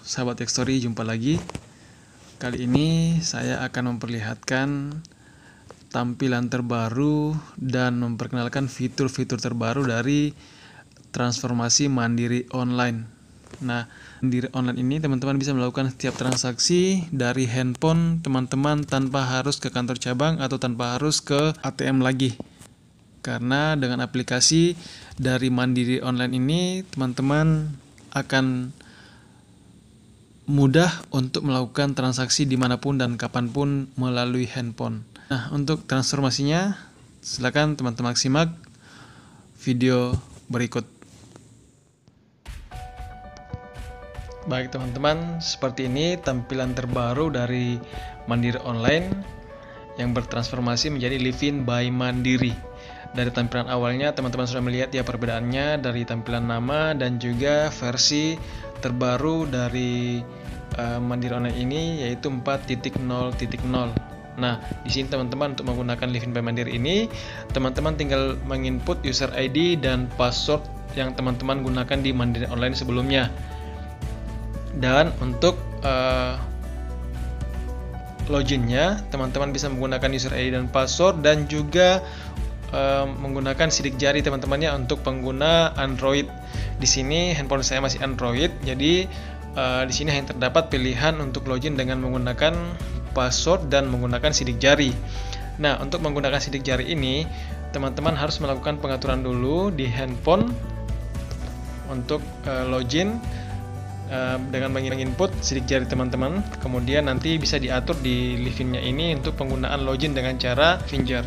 sahabat Xstory, jumpa lagi. Kali ini saya akan memperlihatkan tampilan terbaru dan memperkenalkan fitur-fitur terbaru dari transformasi Mandiri Online. Nah, Mandiri Online ini teman-teman bisa melakukan setiap transaksi dari handphone teman-teman tanpa harus ke kantor cabang atau tanpa harus ke ATM lagi. Karena dengan aplikasi dari Mandiri Online ini, teman-teman akan mudah untuk melakukan transaksi dimanapun dan kapanpun melalui handphone. Nah, untuk transformasinya, silakan teman-teman simak video berikut. Baik teman-teman, seperti ini tampilan terbaru dari Mandiri Online yang bertransformasi menjadi Livin by Mandiri. Dari tampilan awalnya teman-teman sudah melihat ya perbedaannya dari tampilan nama dan juga versi terbaru dari Mandiri Online ini, yaitu 4.0.0. Nah, di sini teman-teman untuk menggunakan Livin by Mandiri ini, teman-teman tinggal menginput user ID dan password yang teman-teman gunakan di Mandiri Online sebelumnya. Dan untuk loginnya, teman-teman bisa menggunakan user ID dan password dan juga menggunakan sidik jari teman-temannya untuk pengguna Android. Di sini handphone saya masih Android, jadi di sini hanya terdapat pilihan untuk login dengan menggunakan password dan menggunakan sidik jari. Nah, untuk menggunakan sidik jari ini, teman-teman harus melakukan pengaturan dulu di handphone untuk login dengan menginput sidik jari teman-teman. Kemudian nanti bisa diatur di Livinnya ini untuk penggunaan login dengan cara finger.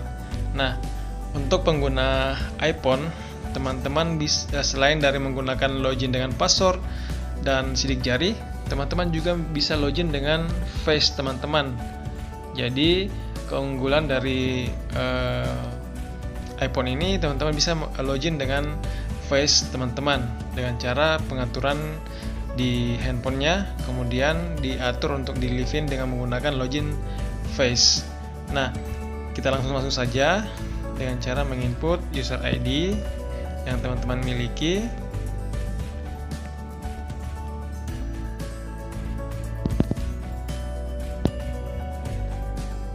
Nah, untuk pengguna iPhone, teman-teman bisa selain dari menggunakan login dengan password dan sidik jari, teman-teman juga bisa login dengan face teman-teman. Jadi keunggulan dari iPhone ini, teman-teman bisa login dengan face teman-teman dengan cara pengaturan di handphonenya, kemudian diatur untuk di Livin dengan menggunakan login face. Nah, kita langsung masuk saja dengan cara menginput user ID yang teman-teman miliki.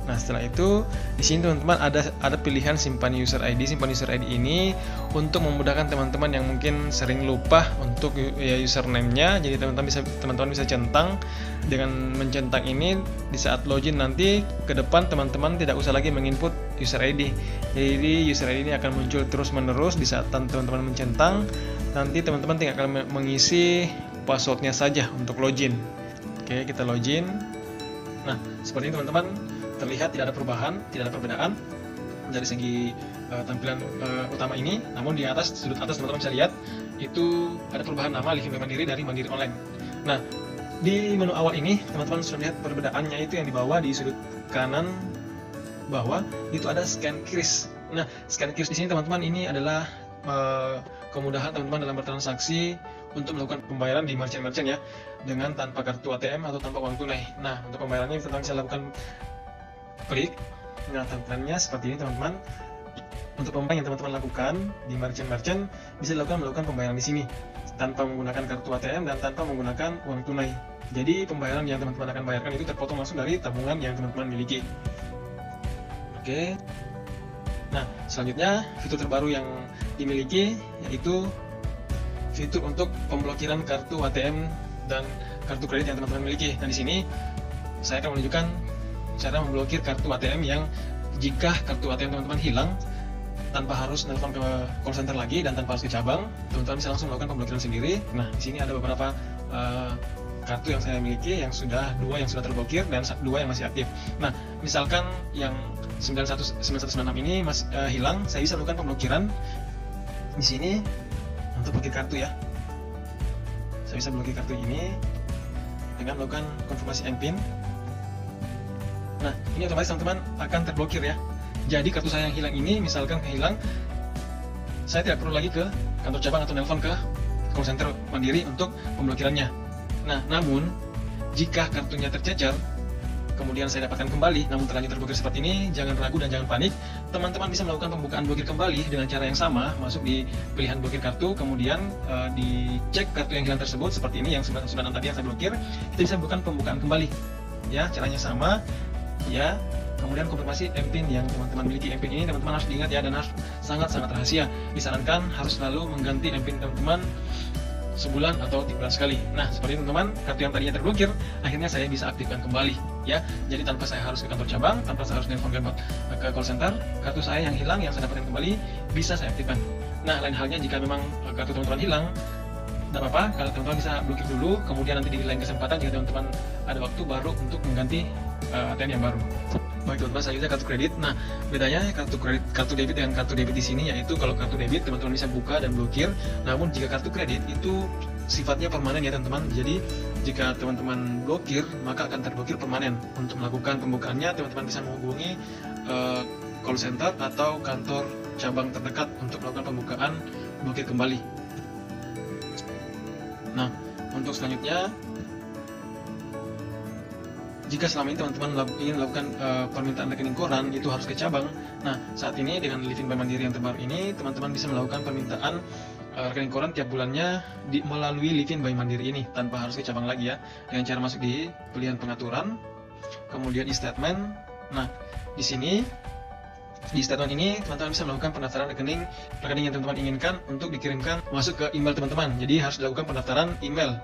Nah, setelah itu di sini teman-teman ada pilihan simpan user ID. Simpan user ID ini untuk memudahkan teman-teman yang mungkin sering lupa untuk ya username-nya. Jadi teman-teman bisa centang. Dengan mencentang ini, di saat login nanti ke depan teman-teman tidak usah lagi menginput user ID. Jadi user ID ini akan muncul terus-menerus di saat teman-teman mencentang. Nanti teman-teman tinggal akan mengisi passwordnya saja untuk login. Oke, kita login. Nah, seperti ini teman-teman, terlihat tidak ada perubahan, tidak ada perbedaan dari segi tampilan utama ini. Namun di atas, sudut atas teman-teman bisa lihat itu ada perubahan nama Livin by Mandiri dari Mandiri Online. Nah, di menu awal ini teman-teman sudah lihat perbedaannya, itu yang di bawah di sudut kanan bawah itu ada scan kris. Nah, scan kris di sini teman-teman ini adalah kemudahan teman-teman dalam bertransaksi untuk melakukan pembayaran di merchant-merchant ya, dengan tanpa kartu ATM atau tanpa uang tunai. Nah, untuk pembayarannya teman-teman bisa lakukan klik. Nah, tampilannya seperti ini teman-teman. Untuk pembayaran yang teman-teman lakukan di merchant-merchant bisa melakukan pembayaran di sini tanpa menggunakan kartu ATM dan tanpa menggunakan uang tunai. Jadi pembayaran yang teman-teman akan bayarkan itu terpotong langsung dari tabungan yang teman-teman miliki. Oke. Nah, selanjutnya fitur terbaru yang dimiliki yaitu fitur untuk pemblokiran kartu ATM dan kartu kredit yang teman-teman miliki. Nah, di sini saya akan menunjukkan cara memblokir kartu ATM yang jika kartu ATM teman-teman hilang tanpa harus nelpon ke call center lagi dan tanpa harus ke cabang, teman-teman bisa langsung melakukan pemblokiran sendiri. Nah, di sini ada beberapa kartu yang saya miliki, yang sudah dua yang sudah terblokir dan dua yang masih aktif. Nah, misalkan yang 9196 ini hilang, saya bisa melakukan pemblokiran di sini untuk blokir kartu ya. Saya bisa blokir kartu ini dengan melakukan konfirmasi MPIN. Nah, ini otomatis teman-teman akan terblokir ya. Jadi kartu saya yang hilang ini misalkan kehilang, saya tidak perlu lagi ke kantor cabang atau nelpon ke call center Mandiri untuk pemblokirannya. Nah, namun jika kartunya tercecer, kemudian saya dapatkan kembali namun terlanjur terblokir seperti ini, jangan ragu dan jangan panik. Teman-teman bisa melakukan pembukaan blokir kembali dengan cara yang sama, masuk di pilihan blokir kartu, kemudian dicek kartu yang hilang tersebut seperti ini yang 96 tadi yang saya blokir. Kita bisa bukan pembukaan kembali ya, caranya sama ya. Kemudian konfirmasi MPIN yang teman-teman miliki. MPIN ini teman-teman harus diingat ya, dan harus sangat-sangat rahasia. Disarankan harus selalu mengganti MPIN teman-teman sebulan atau 3 bulan sekali. Nah, seperti teman-teman, kartu yang tadinya terblokir, akhirnya saya bisa aktifkan kembali ya. Jadi tanpa saya harus ke kantor cabang, tanpa saya harus nelfon ke call center, kartu saya yang hilang, yang saya dapatkan kembali, bisa saya aktifkan. Nah, lain halnya jika memang kartu teman-teman hilang, tidak apa-apa, kalau teman-teman bisa blokir dulu, kemudian nanti di lain kesempatan jika teman-teman ada waktu baru untuk mengganti ATM yang baru. Baik teman-teman, selanjutnya kartu kredit. Nah, bedanya kartu debit dengan kartu debit di sini yaitu kalau kartu debit teman-teman bisa buka dan blokir, namun jika kartu kredit itu sifatnya permanen ya teman-teman. Jadi jika teman-teman blokir maka akan terblokir permanen. Untuk melakukan pembukaannya teman-teman bisa menghubungi call center atau kantor cabang terdekat untuk melakukan pembukaan blokir kembali. Nah, untuk selanjutnya, jika selama ini teman-teman ingin melakukan permintaan rekening koran, itu harus ke cabang. Nah, saat ini dengan Livin by Mandiri yang terbaru ini, teman-teman bisa melakukan permintaan rekening koran tiap bulannya melalui Livin by Mandiri ini, tanpa harus ke cabang lagi ya. Dengan cara masuk di pilihan pengaturan, kemudian e-statement. Nah, di sini di statement ini teman-teman bisa melakukan pendaftaran rekening yang teman-teman inginkan untuk dikirimkan masuk ke email teman-teman. Jadi harus dilakukan pendaftaran email.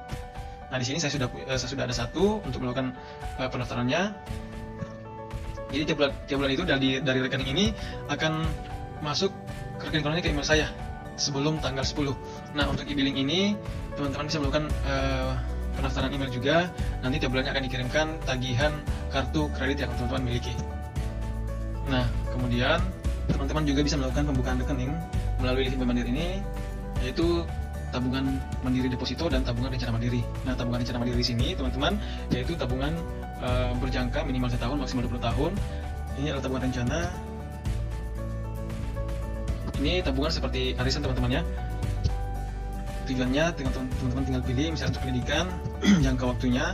Nah, di sini saya sudah ada satu untuk melakukan pendaftarannya. Jadi tiap bulan itu dari rekening ini akan masuk ke rekening korannya ke email saya sebelum tanggal 10. Nah, untuk e-billing ini teman-teman bisa melakukan pendaftaran email juga. Nanti tiap bulannya akan dikirimkan tagihan kartu kredit yang teman-teman miliki. Nah, kemudian teman-teman juga bisa melakukan pembukaan rekening melalui Livin by Mandiri ini, yaitu tabungan mandiri deposito dan tabungan rencana mandiri. Nah, tabungan rencana mandiri di sini teman-teman yaitu tabungan berjangka minimal 1 tahun, maksimal 20 tahun. Ini adalah tabungan rencana. Ini tabungan seperti arisan teman-teman ya. Tujuannya teman-teman tinggal pilih, misalnya untuk pendidikan, jangka waktunya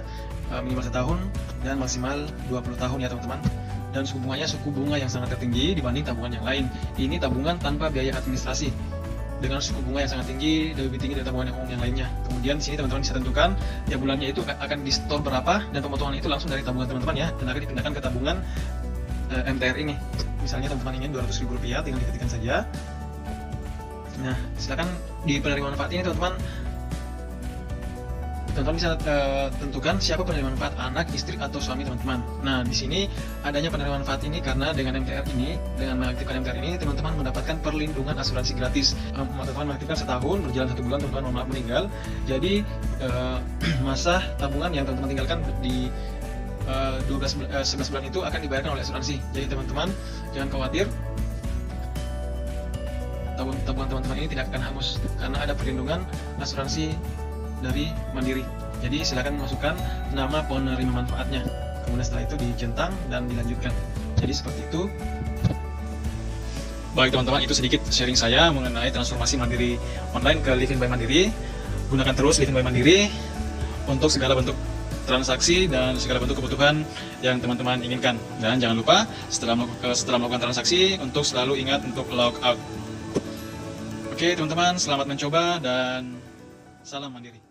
minimal 1 tahun dan maksimal 20 tahun ya teman-teman. Dan suku bunga yang sangat tertinggi dibanding tabungan yang lain. Ini tabungan tanpa biaya administrasi dengan suku bunga yang sangat tinggi, lebih tinggi dari tabungan yang lainnya. Kemudian di sini teman-teman bisa tentukan tiap bulannya itu akan di store berapa, dan pemotongan itu langsung dari tabungan teman-teman ya, dan akan dipindahkan ke tabungan MTR ini. Misalnya teman-teman ingin Rp200.000, tinggal diketikkan saja. Nah, silakan di penerima manfaat ini teman-teman bisa tentukan siapa penerima manfaat, anak, istri, atau suami teman-teman. Nah, di sini adanya penerima manfaat ini karena dengan MTR ini, dengan mengaktifkan MTR ini, teman-teman mendapatkan perlindungan asuransi gratis. Teman-teman mengaktifkan setahun, berjalan 1 bulan, teman-teman malah meninggal. Jadi masa tabungan yang teman-teman tinggalkan di 11 bulan itu akan dibayarkan oleh asuransi. Jadi teman-teman jangan khawatir, tabungan teman-teman ini tidak akan hangus karena ada perlindungan asuransi dari Mandiri. Jadi silakan masukkan nama penerima manfaatnya, kemudian setelah itu dicentang dan dilanjutkan. Jadi seperti itu. Baik teman-teman, itu sedikit sharing saya mengenai transformasi Mandiri online ke Livin by Mandiri. Gunakan terus Livin by Mandiri untuk segala bentuk transaksi dan segala bentuk kebutuhan yang teman-teman inginkan. Dan jangan lupa setelah melakukan transaksi untuk selalu ingat untuk log out. Oke teman-teman, selamat mencoba dan salam Mandiri.